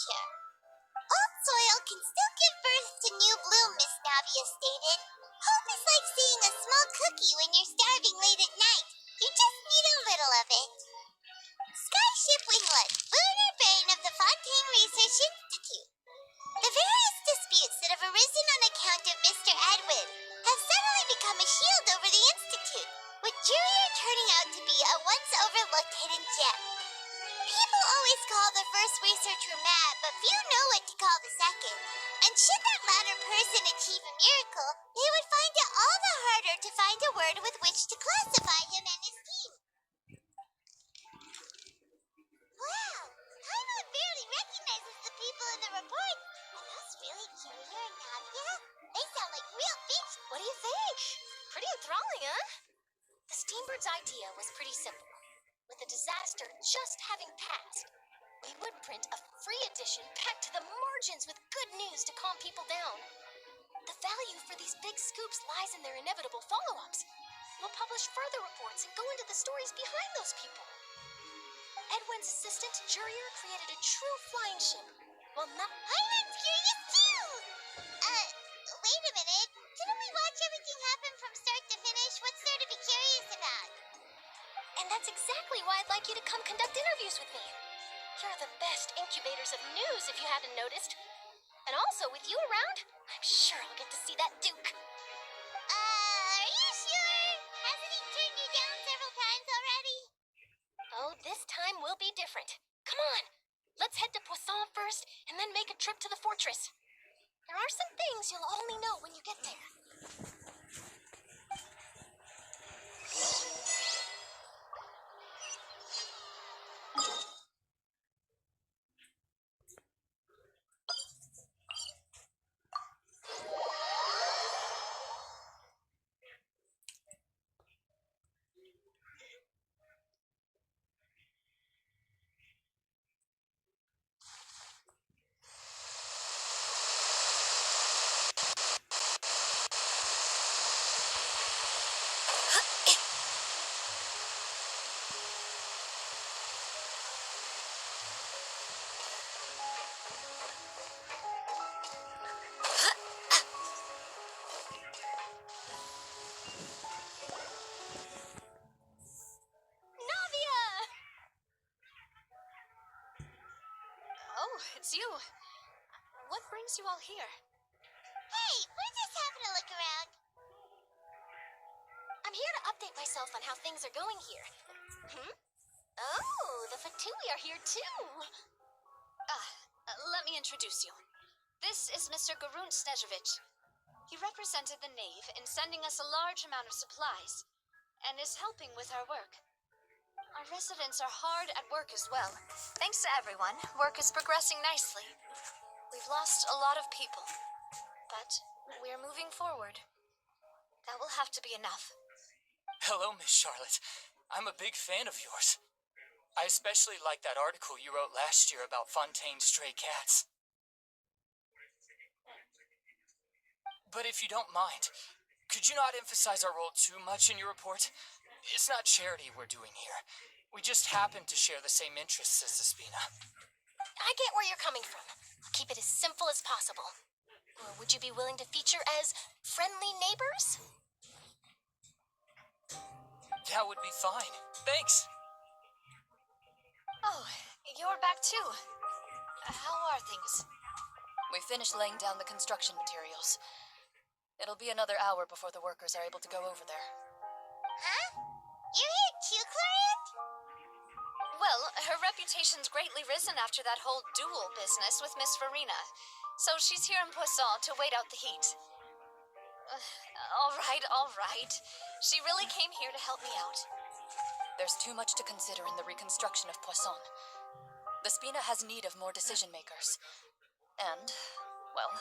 future. Old soil can still give birth to new bloom, Miss Navia stated. Hope is like seeing a small cookie when you're starving late at night. You just need a little of it. Skyship Winglet, lunar brain of the Fontaine Research Institute. The various disputes that have arisen on account of Mr. Edwin have suddenly become a shield over the Institute, with Jurier turning out to be a once overlooked hidden gem. People always call the first researcher mad, but few know what to call the second. And should that latter person achieve a miracle, they would find it all the harder to find a word with which to classify him and his team. Wow, Paimon barely recognizes the people in the report. Are those really Jurier and Navia? They sound like real fish. What do you think? Pretty enthralling, huh? The Steambird's idea was pretty simple. With the disaster just having passed, we would print a free edition packed to the margins with good news to calm people down. The value for these big scoops lies in their inevitable follow-ups. We'll publish further reports and go into the stories behind those people. Edwin's assistant, Jurier, created a true flying ship, while Paimon's curious too! Wait a minute. Didn't we watch everything happen from start to finish? What's there to be curious about? And that's exactly why I'd like you to come conduct interviews with me. You're the best incubators of news, if you haven't noticed. And also, with you around, I'm sure I'll get to see that Duke. Are you sure? Hasn't he turned you down several times already? Oh, this time will be different. Come on, let's head to Poisson first, and then make a trip to the fortress. There are some things you'll only know when you get there. Oh, it's you. What brings you all here? Hey, we're just having a look around. I'm here to update myself on how things are going here. Oh, the Fatui are here too. Let me introduce you. This is Mr. Garun Snezhevich. He represented the Knave in sending us a large amount of supplies, and is helping with our work. Our residents are hard at work as well. Thanks to everyone, work is progressing nicely. We've lost a lot of people, but we're moving forward. That will have to be enough. Hello, Miss Charlotte. I'm a big fan of yours. I especially like that article you wrote last year about Fontaine's stray cats. But if you don't mind, could you not emphasize our role too much in your report? It's not charity we're doing here. We just happen to share the same interests as the Spina. I get where you're coming from. I'll keep it as simple as possible. Or would you be willing to feature as friendly neighbors? That would be fine. Thanks. Oh, you're back too. How are things? We finished laying down the construction materials. It'll be another hour before the workers are able to go over there. Huh? You're here too, Clarion? Well, her reputation's greatly risen after that whole duel business with Miss Furina, so she's here in Poisson to wait out the heat. All right. She really came here to help me out. There's too much to consider in the reconstruction of Poisson. The Spina has need of more decision-makers. And, well,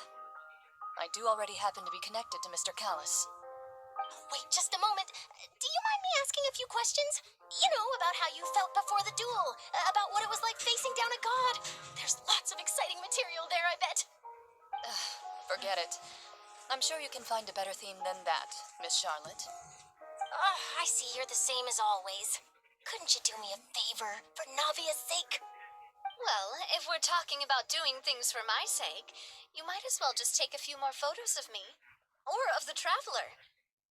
I do already happen to be connected to Mr. Callis. Wait just a moment. Do you mind me asking a few questions? You know, about how you felt before the duel, about what it was like facing down a god. There's lots of exciting material there, I bet. Forget it. I'm sure you can find a better theme than that, Miss Charlotte. I see you're the same as always. Couldn't you do me a favor, for Navia's sake? Well, if we're talking about doing things for my sake, you might as well just take a few more photos of me. Or of the traveler.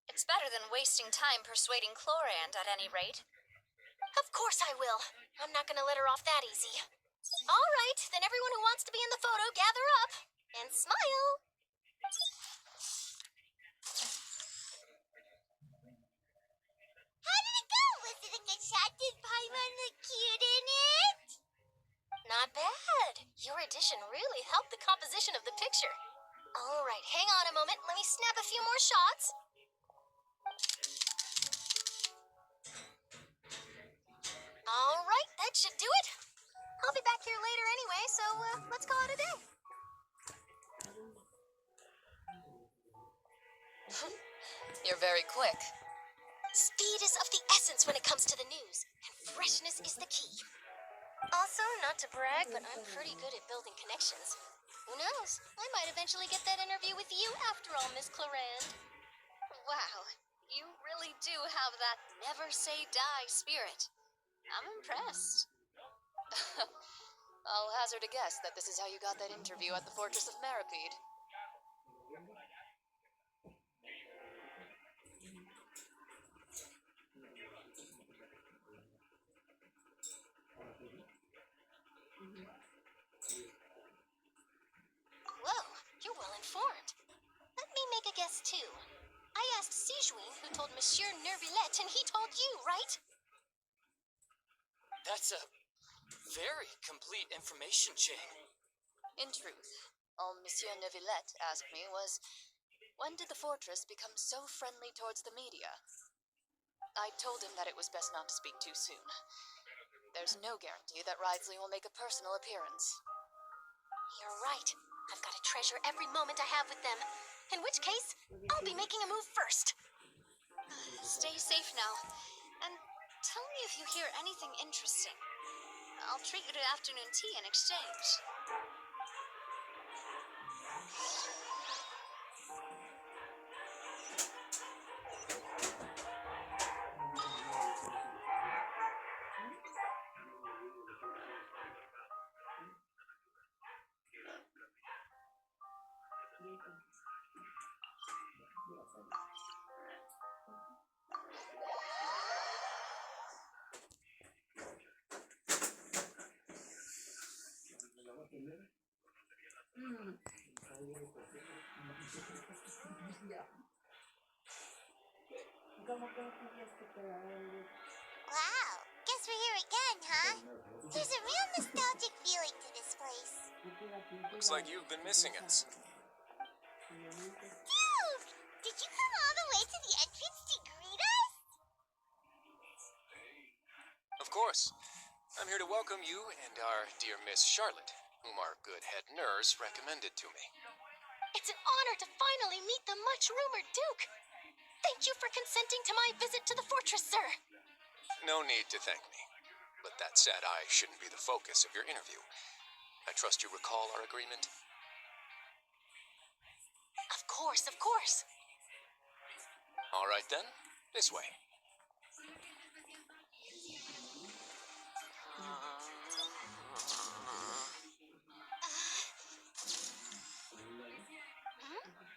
It's better than wasting time persuading Chlorand at any rate. Of course I will. I'm not gonna let her off that easy. All right, then everyone who wants to be in the photo, gather up. And smile. How did it go? Was it a good shot? Did Paimon look cute in it? Not bad. Your addition really helped the composition of the picture. All right, hang on a moment. Let me snap a few more shots. All right, that should do it. I'll be back here later anyway, so let's call it a day. You're very quick. Speed is of the essence when it comes to the news, and freshness is the key. Also, not to brag, but I'm pretty good at building connections. Who knows? I might eventually get that interview with you after all, Miss Clorand. Wow, you really do have that never say die spirit. I'm impressed. I'll hazard a guess that this is how you got that interview at the Fortress of Maripede. Whoa, you're well informed. Let me make a guess, too. I asked Sijuin who told Monsieur Nervillette, and he told you, right? That's a very complete information chain. In truth, all Monsieur Neuvillette asked me was, when did the fortress become so friendly towards the media? I told him that it was best not to speak too soon. There's no guarantee that Ridesley will make a personal appearance. You're right. I've got to treasure every moment I have with them. In which case, I'll be making a move first. Stay safe now, and tell me if you hear anything interesting. I'll treat you to afternoon tea in exchange. Wow, guess we're here again, huh? There's a real nostalgic feeling to this place. Looks like you've been missing us. Dude, did you come all the way to the entrance to greet us? Of course. I'm here to welcome you and our dear Miss Charlotte, whom our good head nurse recommended to me. It's an honor to finally meet the much-rumored Duke. Thank you for consenting to my visit to the fortress, sir. No need to thank me. But that said, I shouldn't be the focus of your interview. I trust you recall our agreement? Of course, of course. All right then, this way.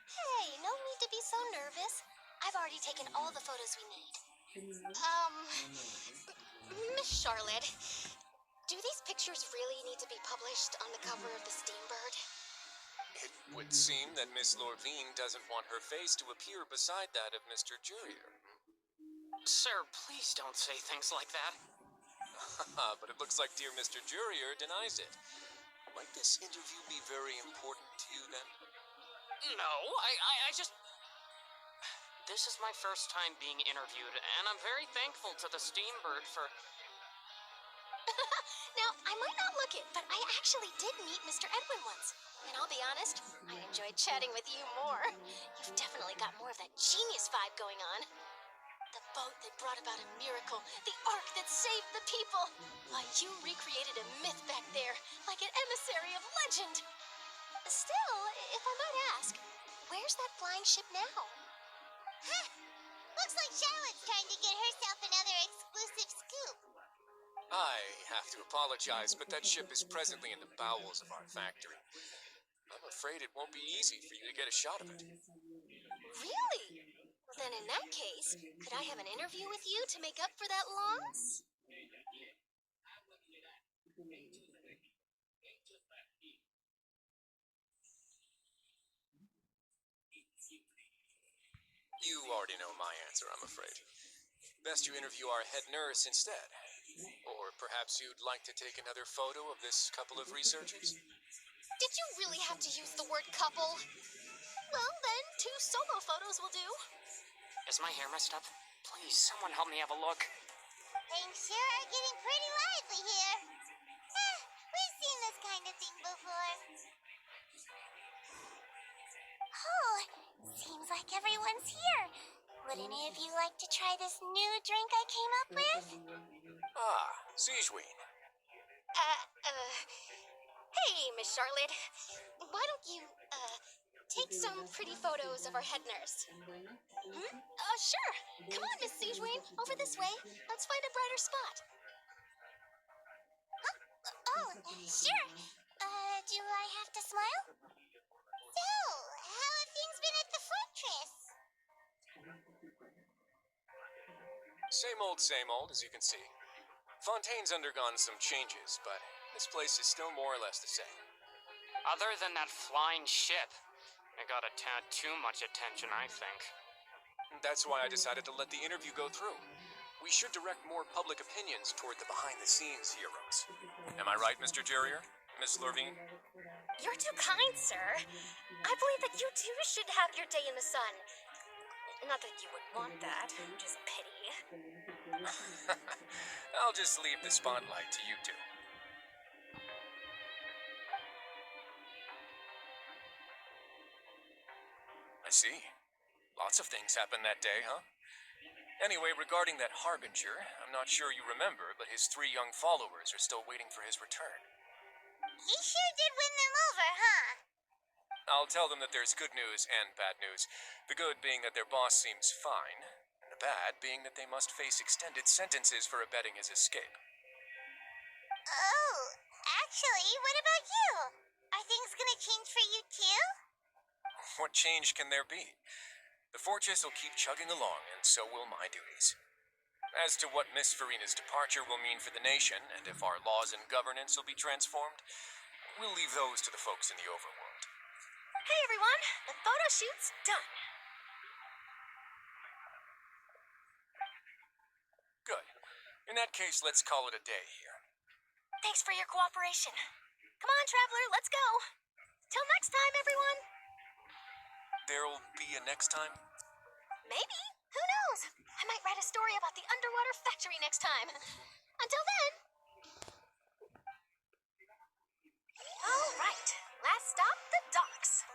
Hey, no need to be so nervous. I've already taken all the photos we need. Miss Charlotte, do these pictures really need to be published on the cover of the Steambird? It would seem that Miss Lorvine doesn't want her face to appear beside that of Mr. Jurier. Sir, please don't say things like that. But it looks like dear Mr. Jurier denies it. Might this interview be very important to you then? No, I just... This is my first time being interviewed, and I'm very thankful to the Steambird for... Now, I might not look it, but I actually did meet Mr. Edwin once. And I'll be honest, I enjoyed chatting with you more. You've definitely got more of that genius vibe going on. The boat that brought about a miracle, the ark that saved the people. Why, you recreated a myth back there, like an emissary of legend. Still, if I might ask, where's that flying ship now? Huh. Looks like Charlotte's trying to get herself another exclusive scoop. I have to apologize, but that ship is presently in the bowels of our factory. I'm afraid it won't be easy for you to get a shot of it. Really? Well, then in that case, could I have an interview with you to make up for that loss? You already know my answer, I'm afraid. Best you interview our head nurse instead. Or perhaps you'd like to take another photo of this couple of researchers? Did you really have to use the word couple? Well, then, 2 solo photos will do. Is my hair messed up? Please, someone help me have a look. Things sure are getting pretty lively here. We've seen this kind of thing before. Oh, seems like everyone's here. Would any of you like to try this new drink I came up with? Ah, Siegeween. Hey, Miss Charlotte. Why don't you, take some pretty photos of our head nurse? Sure. Come on, Miss Siegeween. Over this way. Let's find a brighter spot. Oh, sure. Do I have to smile? So, how have things been at the fortress? Same old, as you can see. Fontaine's undergone some changes, but this place is still more or less the same. Other than that flying ship, it got a tad too much attention, I think. That's why I decided to let the interview go through. We should direct more public opinions toward the behind-the-scenes heroes. Am I right, Mr. Jerrier? Miss Lurvine? You're too kind, sir. I believe that you too should have your day in the sun. Not that you would want that, just pity. I'll just leave the spotlight to you two. I see. Lots of things happened that day, huh? Anyway, regarding that Harbinger, I'm not sure you remember, but his 3 young followers are still waiting for his return. He sure did win them over, huh? I'll tell them that there's good news and bad news. The good being that their boss seems fine, and the bad being that they must face extended sentences for abetting his escape. Oh, actually, what about you? Are things gonna change for you too? What change can there be? The fortress will keep chugging along, and so will my duties. As to what Miss Furina's departure will mean for the nation, and if our laws and governance will be transformed, we'll leave those to the folks in the overworld. Hey, everyone. The photo shoot's done. Good. In that case, let's call it a day here. Thanks for your cooperation. Come on, traveler, let's go. Till next time, everyone. There'll be a next time? Maybe. Who knows? I might write a story about the underwater factory next time. Until then. All right. Last stop, the docks.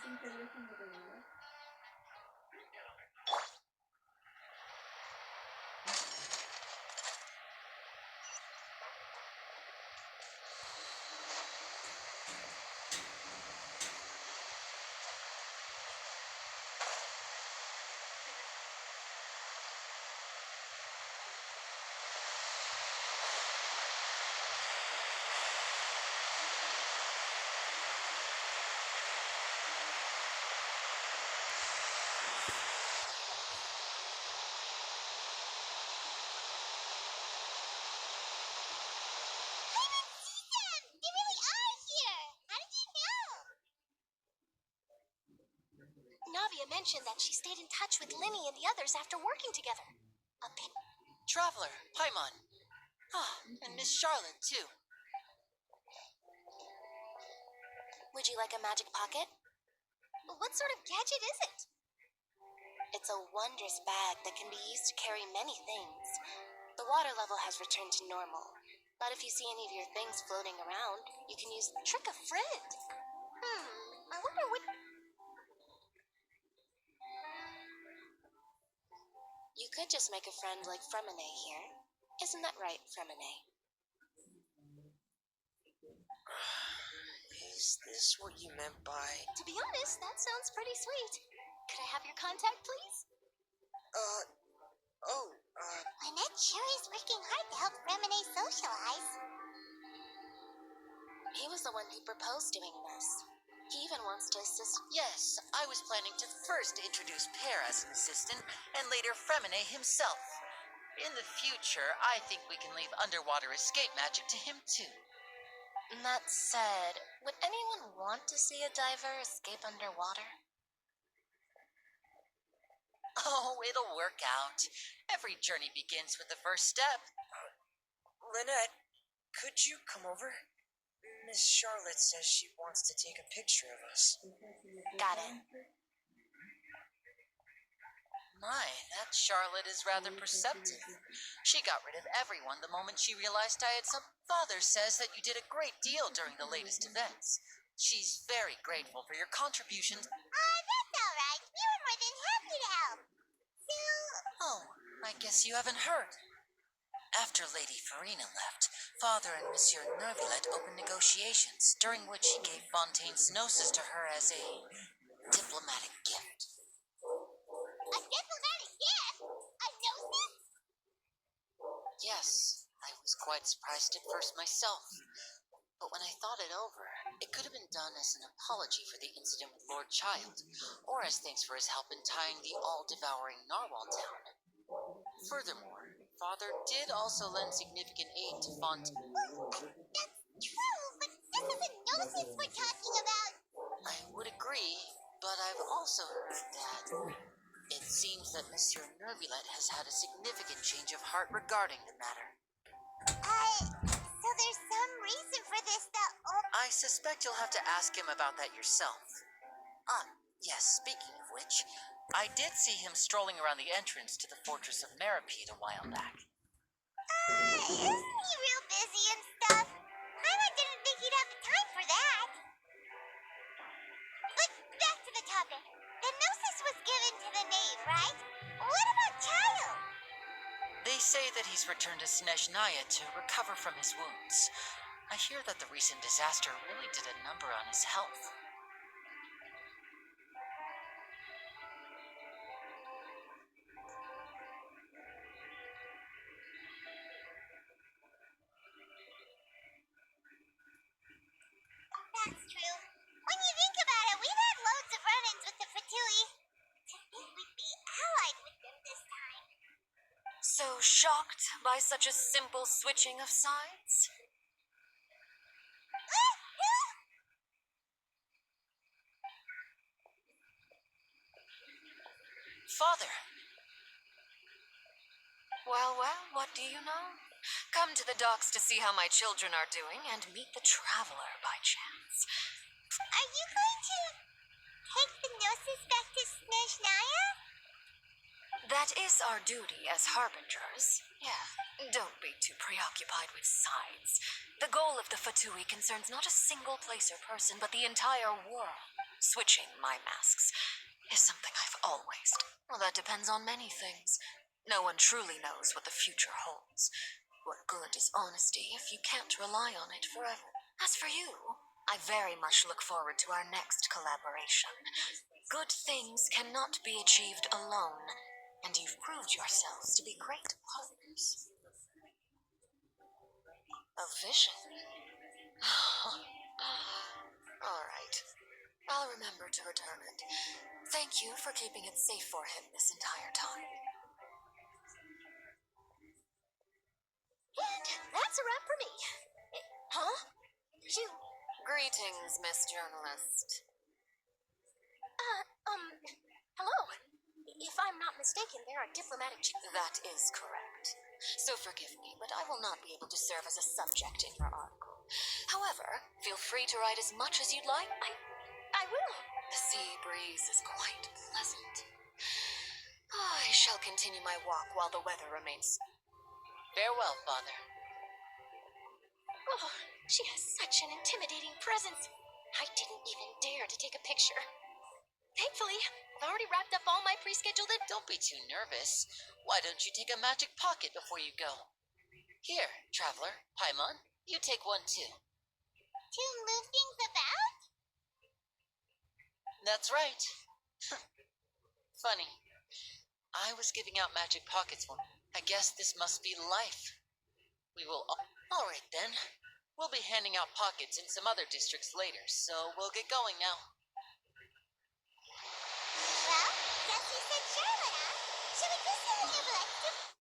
I didn't see them! They really are here! How did you know? Navia mentioned that she stayed in touch with Linny and the others after working together. A bit. Traveler, Paimon. Ah, and Miss Charlotte, too. Would you like a magic pocket? What sort of gadget is it? It's a wondrous bag that can be used to carry many things. The water level has returned to normal, but if you see any of your things floating around, you can use Trick a Friend. I wonder what... You could just make a friend like Fremine here. Isn't that right, Fremine? Is this what you meant by... To be honest, that sounds pretty sweet. Could I have your contact, please? Lynette sure is working hard to help Remine socialize. He was the one who proposed doing this. He even wants to assist... Yes, I was planning to first introduce Pear as an assistant, and later Fremine himself. In the future, I think we can leave underwater escape magic to him, too. That said, would anyone want to see a diver escape underwater? Oh, it'll work out. Every journey begins with the first step. Lynette, could you come over? Miss Charlotte says she wants to take a picture of us. Got it. My, that Charlotte is rather perceptive. She got rid of everyone the moment she realized I had some... Father says that you did a great deal during the latest events. She's very grateful for your contributions. That's alright. We were more than happy to help. So... Oh, I guess you haven't heard. After Lady Furina left, Father and Monsieur Nervulet opened negotiations, during which he gave Fontaine's gnosis to her as a diplomatic gift. A diplomatic gift? A gnosis? Yes, I was quite surprised at first myself. But when I thought it over, it could have been done as an apology for the incident with Lord Child, or as thanks for his help in tying the all-devouring narwhal down. Furthermore, Father did also lend significant aid to Fontaine. That's true, but this is a gnosis we're talking about. I would agree, but I've also heard that it seems that Monsieur Nervulet has had a significant change of heart regarding the matter. So there's some reason for this that... I suspect you'll have to ask him about that yourself. Yes, speaking of which, I did see him strolling around the entrance to the fortress of Meripede a while back. Isn't he real busy and stuff? I didn't think he'd have the time for that. But back to the topic. The gnosis was given to the knave, right? What about Child? They say that he's returned to Snezhnaya to recover from his wounds. I hear that the recent disaster really did a number on his health. That's true. When you think about it, we've had loads of run-ins with the Fatui. To think we'd be allied with them this time. So shocked by such a simple switching of sides? Father! Well, what do you know? Come to the docks to see how my children are doing and meet the traveler by chance. Are you going to take the gnosis back to Snezhnaya? That is our duty as harbingers. Yeah, don't be too preoccupied with sides. The goal of the Fatui concerns not a single place or person, but the entire world. Switching my masks is something I've always done. Well, that depends on many things. No one truly knows what the future holds. What good is honesty if you can't rely on it forever? As for you, I very much look forward to our next collaboration. Good things cannot be achieved alone, and you've proved yourselves to be great partners. A vision? All right. I'll remember to return it. Thank you for keeping it safe for him this entire time. And that's a wrap for me. Huh? You, Greetings, Miss Journalist. hello. If I'm not mistaken, there are diplomatic That is correct. So forgive me, but I will not be able to serve as a subject in your article. However, feel free to write as much as you'd like. I will. The sea breeze is quite pleasant. I shall continue my walk while the weather remains. Farewell, Father. Oh, she has such an intimidating presence. I didn't even dare to take a picture. Thankfully, I've already wrapped up all my pre-scheduled Don't be too nervous. Why don't you take a magic pocket before you go? Here, traveler, Paimon, you take one too. To move things about? That's right. Funny. I was giving out magic pockets once. I guess this must be life. We will. All right then. We'll be handing out pockets in some other districts later, so we'll get going now. Well, guess you said Charlotte, huh? Should we go see the new collective?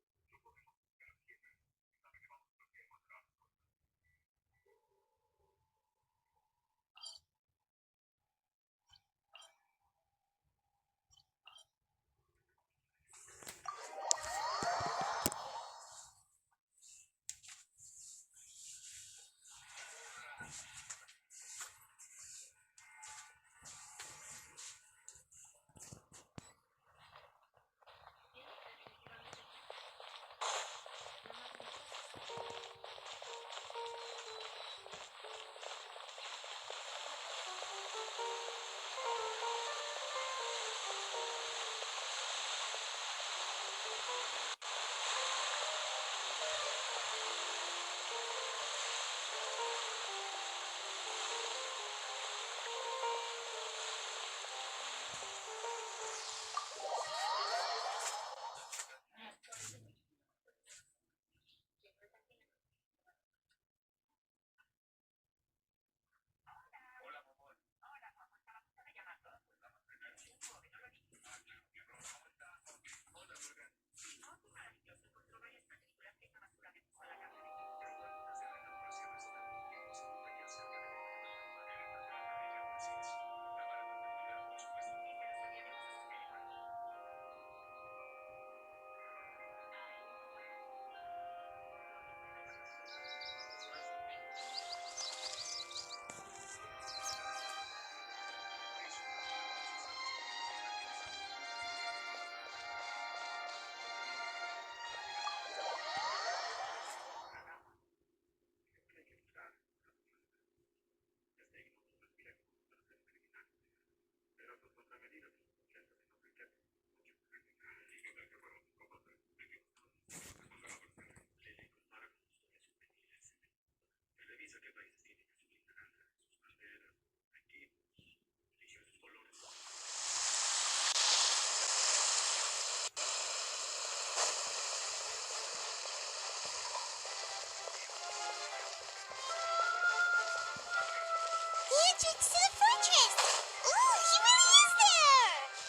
The entrance to the fortress! Ooh, he really is there!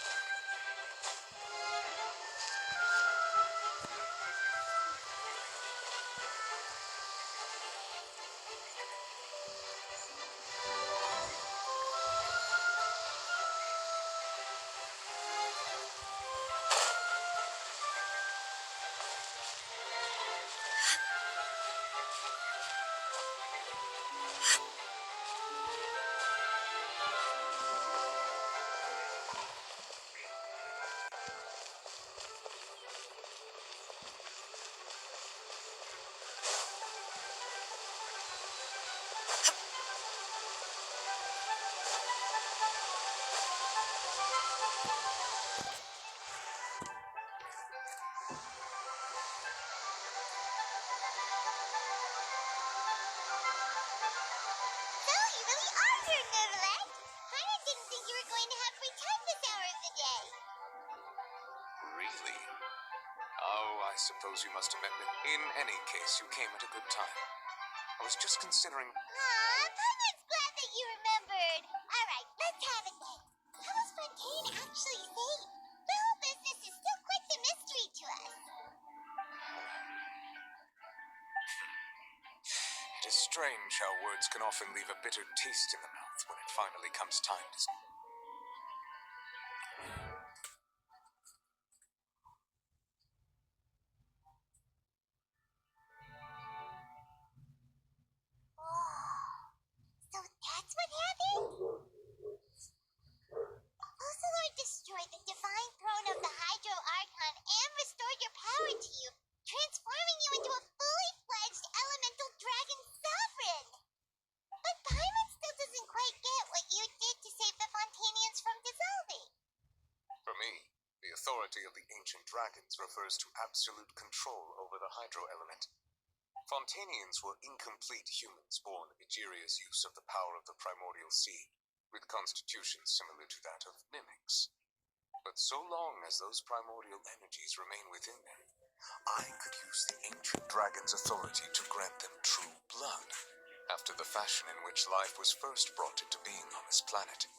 today. Really? Oh, I suppose you must have met me. In any case, you came at a good time. I was just considering... Aw, Paimon's glad that you remembered. Alright, let's have it then. How was Fontaine actually saved? The whole business is still quite the mystery to us. It is strange how words can often leave a bitter taste in the mouth when it finally comes time to... So that's what happened? Focalor destroyed the divine throne of the Hydro Archon and restored your power to you, transforming you into a fully fledged elemental dragon sovereign. But Paimon still doesn't quite get what you did to save the Fontanians from dissolving. For me, the authority of the ancient dragons refers to absolute control over the hydro element. Fontanians were incomplete humans born of Egeria's use of the power of the primordial sea, with constitutions similar to that of mimics. But so long as those primordial energies remain within them, I could use the ancient dragon's authority to grant them true blood, after the fashion in which life was first brought into being on this planet.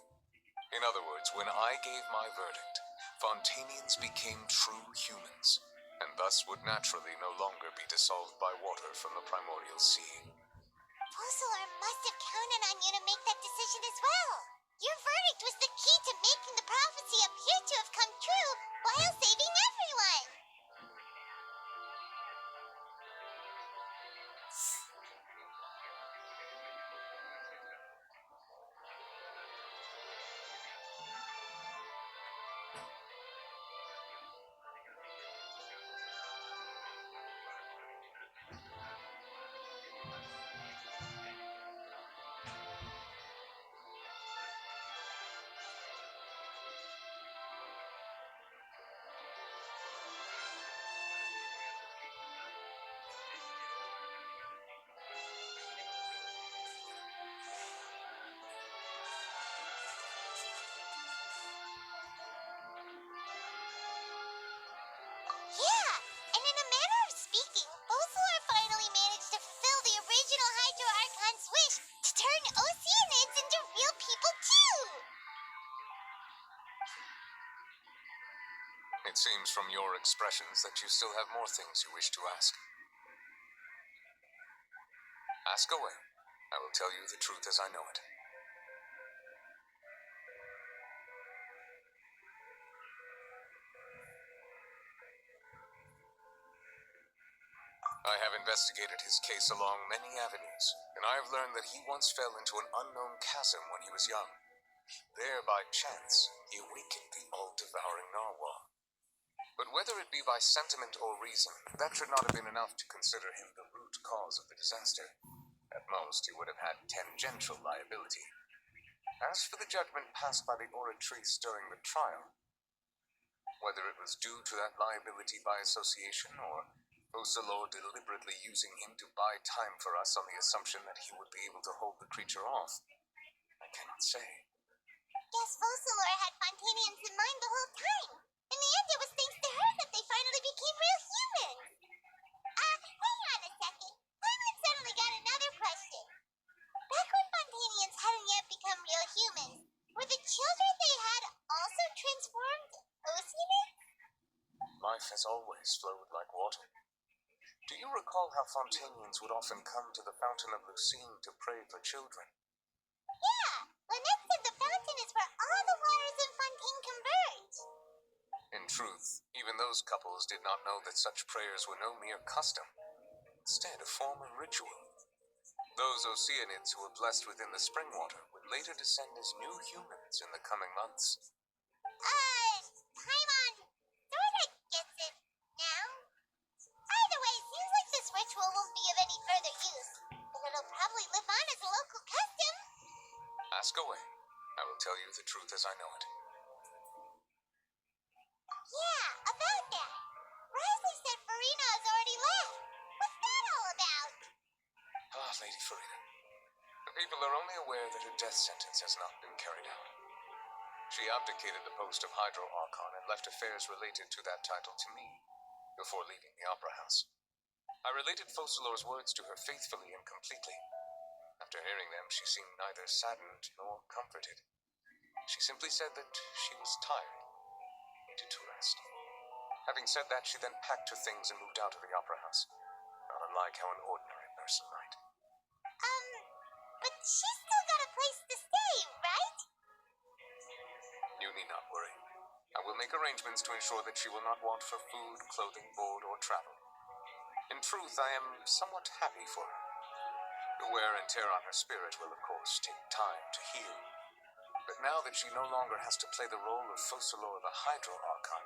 In other words, when I gave my verdict, Fontanians became true humans, and thus would naturally no longer be dissolved by water from the primordial sea. Focalor must have counted on you to make that decision as well. Your verdict was the key to making the prophecy appear to have come true while saving everyone. Yeah, and in a manner of speaking, Focalor finally managed to fulfill the original Hydro Archon's wish to turn Oceanids into real people too! It seems from your expressions that you still have more things you wish to ask. Ask away. I will tell you the truth as I know it. I have investigated his case along many avenues, and I have learned that he once fell into an unknown chasm when he was young. There, by chance, he awakened the all-devouring narwhal. But whether it be by sentiment or reason, that should not have been enough to consider him the root cause of the disaster. At most, he would have had tangential liability. As for the judgment passed by the oratrice during the trial, whether it was due to that liability by association, or Focalor deliberately using him to buy time for us on the assumption that he would be able to hold the creature off, I cannot say. Guess Focalor had Fontanians in mind the whole time. In the end, it was thanks to her that they finally became real humans. Hang on a second. Paimon suddenly got another question. Back when Fontanians hadn't yet become real humans, were the children they had also transformed Oceanids? Life has always flowed like water. Do you recall how Fontanians would often come to the Fountain of Lucine to pray for children? Yeah, Lynette said the fountain is where all the waters in Fontaine converge. In truth, even those couples did not know that such prayers were no mere custom, instead a form of ritual. Those Oceanids who were blessed within the spring water would later descend as new humans in the coming months. Paimon sorta gets it now. Either way, it seems like this ritual won't be of any further use, but it'll probably live on as a local custom. Ask away. I will tell you the truth as I know it. Yeah, about that. Risley said Furina has already left. What's that all about? Ah, Lady Furina. The people are only aware that her death sentence has not been carried out. She abdicated the post of Hydro Archon and left affairs related to that title to me, before leaving the Opera House. I related Focalors' words to her faithfully and completely. After hearing them, she seemed neither saddened nor comforted. She simply said that she was tired, needed to rest. Having said that, she then packed her things and moved out of the Opera House, not unlike how an ordinary person might. But she's still got a place to stay, right? You need not worry. I will make arrangements to ensure that she will not want for food, clothing, board, or travel. In truth, I am somewhat happy for her. The wear and tear on her spirit will, of course, take time to heal. But now that she no longer has to play the role of Focalor the Hydro Archon,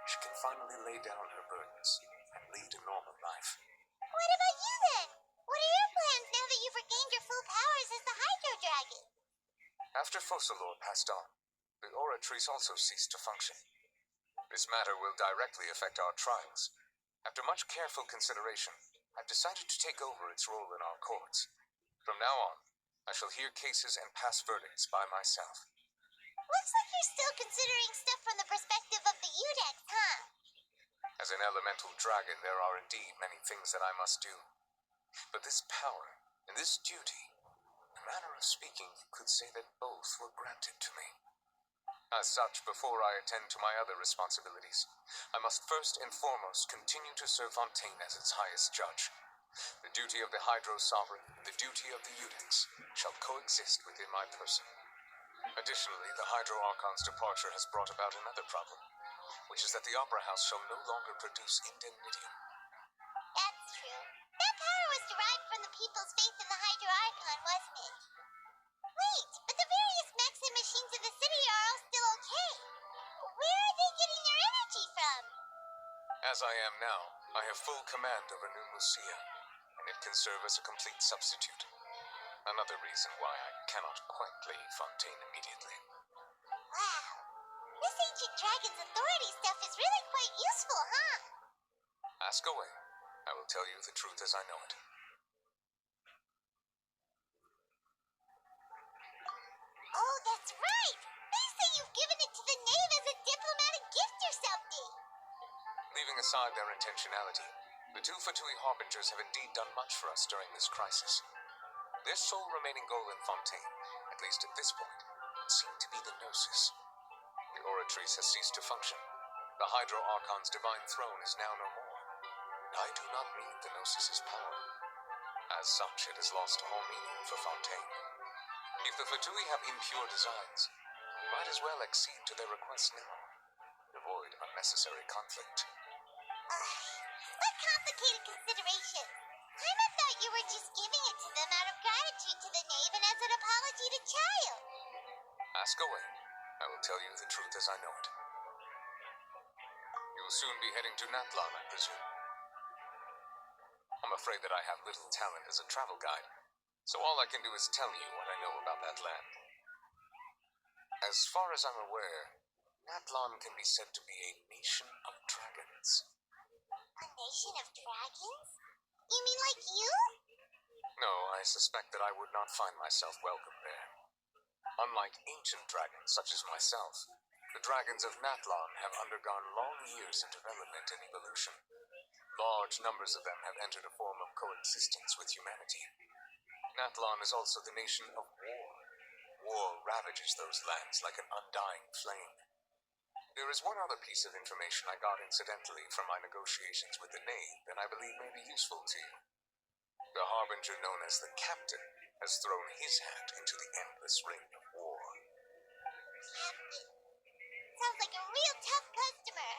she can finally lay down her burdens and lead a normal life. What about you then? What are your plans now that you've regained your full powers as the Hydro Dragon? After Focalor passed on, the Oratrice also ceased to function. This matter will directly affect our trials. After much careful consideration, I've decided to take over its role in our courts. From now on, I shall hear cases and pass verdicts by myself. Looks like you're still considering stuff from the perspective of the Udex, huh? As an elemental dragon, there are indeed many things that I must do. But this power and this duty, in a manner of speaking, you could say that both were granted to me. As such, before I attend to my other responsibilities, I must first and foremost continue to serve Fontaine as its highest judge. The duty of the Hydro Sovereign and the duty of the Udex shall coexist within my person. Additionally, the Hydro Archon's departure has brought about another problem, which is that the Opera House shall no longer produce indemnitium. That's true. That power was derived from the people's faith in the Hydro Archon, wasn't it? Wait, but the various Maxim machines in the city are all still okay. Where are they getting their energy from? As I am now, I have full command over New Lucia, and it can serve as a complete substitute. Another reason why I cannot quite leave Fontaine immediately. Wow. This ancient dragon's authority stuff is really quite useful, huh? Ask away. I will tell you the truth as I know it. Oh, that's right! They say you've given it to the knave as a diplomatic gift or something! Leaving aside their intentionality, the two Fatui Harbingers have indeed done much for us during this crisis. Their sole remaining goal in Fontaine, at least at this point, seemed to be the Gnosis. The Oratrice has ceased to function. The Hydro Archon's divine throne is now no more. And I do not need the Gnosis's power. As such, it has lost all meaning for Fontaine. If the Fatui have impure designs, we might as well accede to their request now, and avoid unnecessary conflict. What complicated consideration! Paimon thought you were just giving it to them out of gratitude to the knave and as an apology to Child. Ask away. I will tell you the truth as I know it. You will soon be heading to Natlan, I presume. I'm afraid that I have little talent as a travel guide, so all I can do is tell you what I know about that land. As far as I'm aware, Natlan can be said to be a nation of dragons. A nation of dragons? You mean like you? No, I suspect that I would not find myself welcome there. Unlike ancient dragons such as myself, the dragons of Natlan have undergone long years of development and evolution. Large numbers of them have entered a form of coexistence with humanity. Natlan is also the nation of war. War ravages those lands like an undying flame. There is one other piece of information I got incidentally from my negotiations with the knave that I believe may be useful to you. The harbinger known as the Captain has thrown his hat into the endless ring of war. Captain. Sounds like a real tough customer.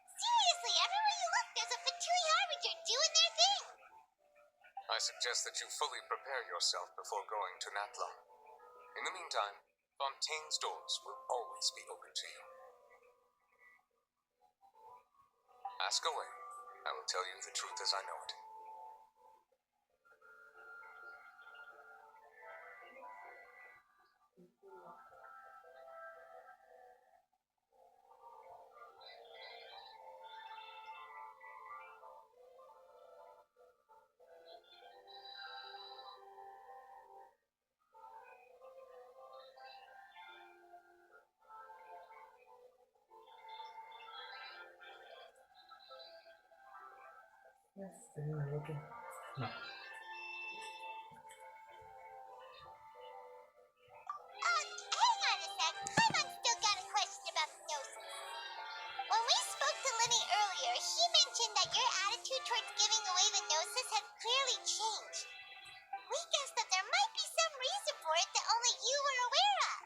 Seriously, everywhere you look, there's a Fatui Harbinger doing their thing. I suggest that you fully prepare yourself before going to Natlan. In the meantime, Fontaine's doors will always be open to you. Ask away. I will tell you the truth as I know it. ¿Tenemos otro? No. Hang on a sec. Paimon's still got a question about the gnosis. When we spoke to Lenny earlier, he mentioned that your attitude towards giving away the gnosis had clearly changed. We guessed that there might be some reason for it that only you were aware of.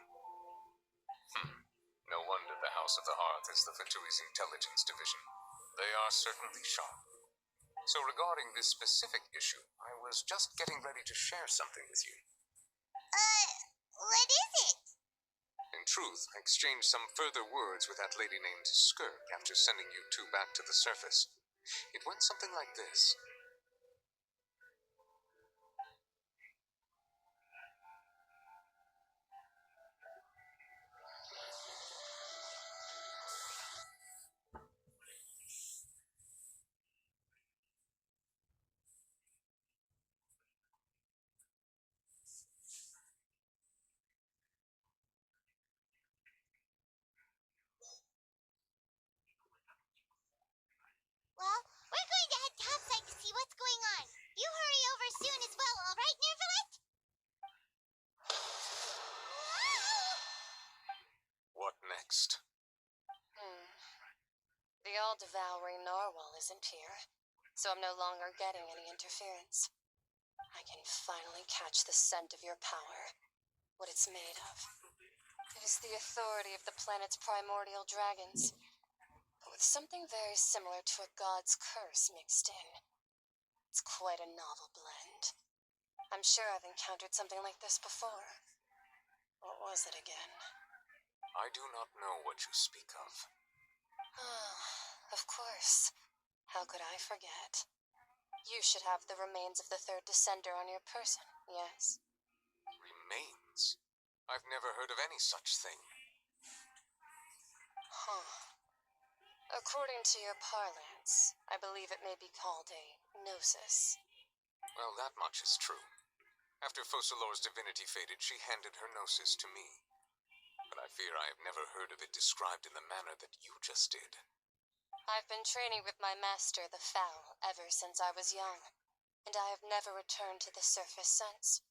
No wonder the House of the Hearth is the Fatui's intelligence division. They are certainly sharp. So regarding this specific issue, I was just getting ready to share something with you. What is it? In truth, I exchanged some further words with that lady named Skirk after sending you two back to the surface. It went something like this. Well, we're going to head topside to see what's going on. You hurry over soon as well, all right, Nervalet? What next? The all-devouring narwhal isn't here, so I'm no longer getting any interference. I can finally catch the scent of your power, what it's made of. It is the authority of the planet's primordial dragons, but with something very similar to a god's curse mixed in. It's quite a novel blend. I'm sure I've encountered something like this before. What was it again? I do not know what you speak of. Of course. How could I forget? You should have the remains of the third descender on your person, yes? Remains? I've never heard of any such thing. According to your parlance, I believe it may be called a gnosis. Well, that much is true. After Focalors' divinity faded, she handed her gnosis to me. But I fear I have never heard of it described in the manner that you just did. I've been training with my master, the Foul, ever since I was young, and I have never returned to the surface since.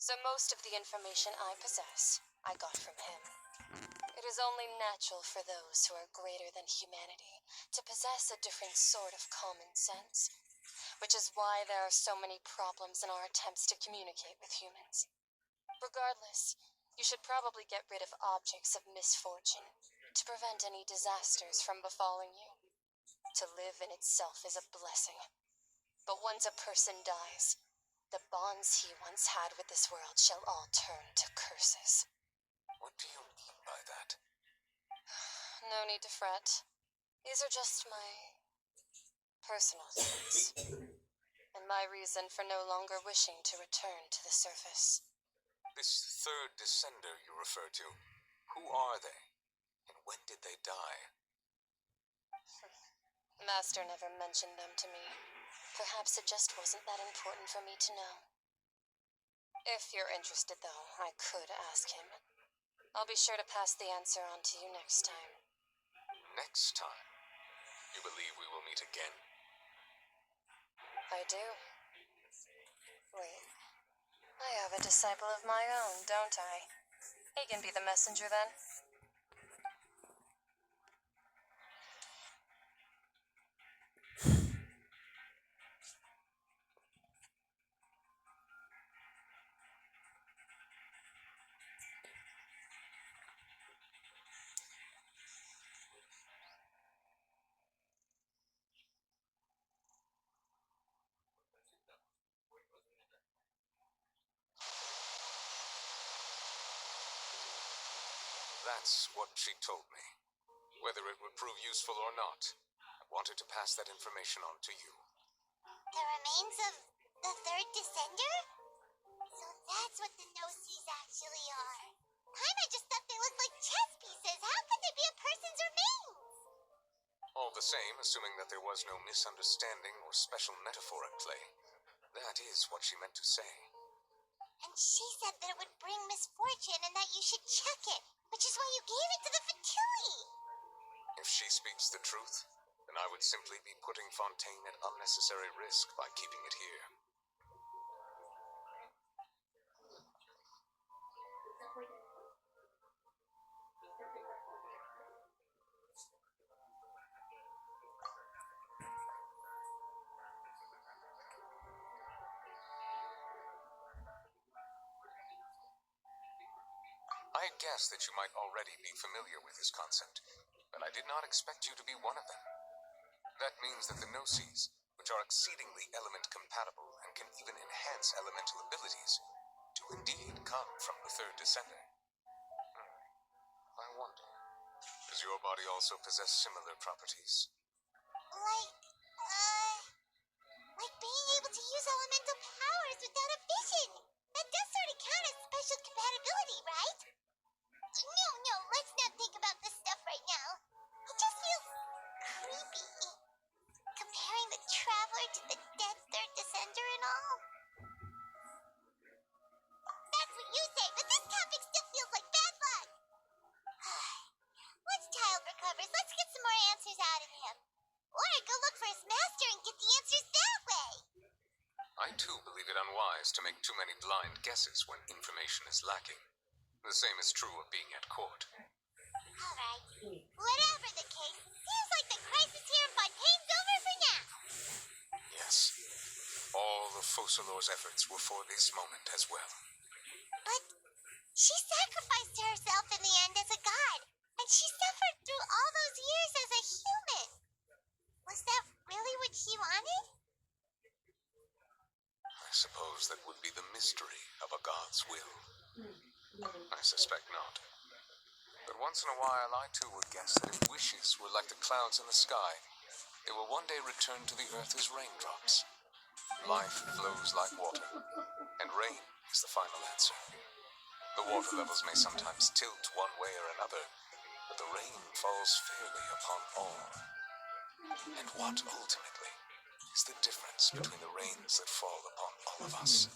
So most of the information I possess, I got from him. It is only natural for those who are greater than humanity to possess a different sort of common sense, which is why there are so many problems in our attempts to communicate with humans. Regardless, you should probably get rid of objects of misfortune to prevent any disasters from befalling you. To live in itself is a blessing. But once a person dies, the bonds he once had with this world shall all turn to curses. What do you mean by that? No need to fret. These are just my personal thoughts, and my reason for no longer wishing to return to the surface. This third descender you refer to, who are they? And when did they die? Master never mentioned them to me. Perhaps it just wasn't that important for me to know. If you're interested, though, I could ask him. I'll be sure to pass the answer on to you next time. Next time? You believe we will meet again? I do. Wait. I have a disciple of my own, don't I? He can be the messenger then. That's what she told me. Whether it would prove useful or not, I wanted to pass that information on to you. The remains of the third descender? So that's what the gnosis actually are. Paimon just thought they looked like chess pieces. How could they be a person's remains? All the same, assuming that there was no misunderstanding or special metaphor at play, that is what she meant to say. And she said that it would bring misfortune and that you should check it, which is why you gave it to the Fatui. If she speaks the truth, then I would simply be putting Fontaine at unnecessary risk by keeping it here. I had guessed that you might already be familiar with his concept, but I did not expect you to be one of them. That means that the Gnosis, which are exceedingly element compatible and can even enhance elemental abilities, do indeed come from the third descender. I wonder, does your body also possess similar properties? Like, like being able to use elemental powers without a vision. That does sort of count as special compatibility, right? No, let's not think about this stuff right now. It just feels creepy. Comparing the Traveler to the dead third descender and all. That's what you say, but this topic still feels like bad luck. Once Child recovers, let's get some more answers out of him. Or go look for his master and get the answers that way. I too believe it unwise to make too many blind guesses when information is lacking. The same is true of being at court. Alright, whatever the case, seems like the crisis here in Fontaine's over for now. Yes. All of Focalors' efforts were for this moment as well. But she sacrificed herself in the end as a god, and she suffered through all those years as a human. Was that really what she wanted? I suppose that would be the mystery of a god's will. I suspect not. But once in a while, I too would guess that if wishes were like the clouds in the sky, they will one day return to the earth as raindrops. Life flows like water, and rain is the final answer. The water levels may sometimes tilt one way or another, but the rain falls fairly upon all. And what, ultimately, is the difference between the rains that fall upon all of us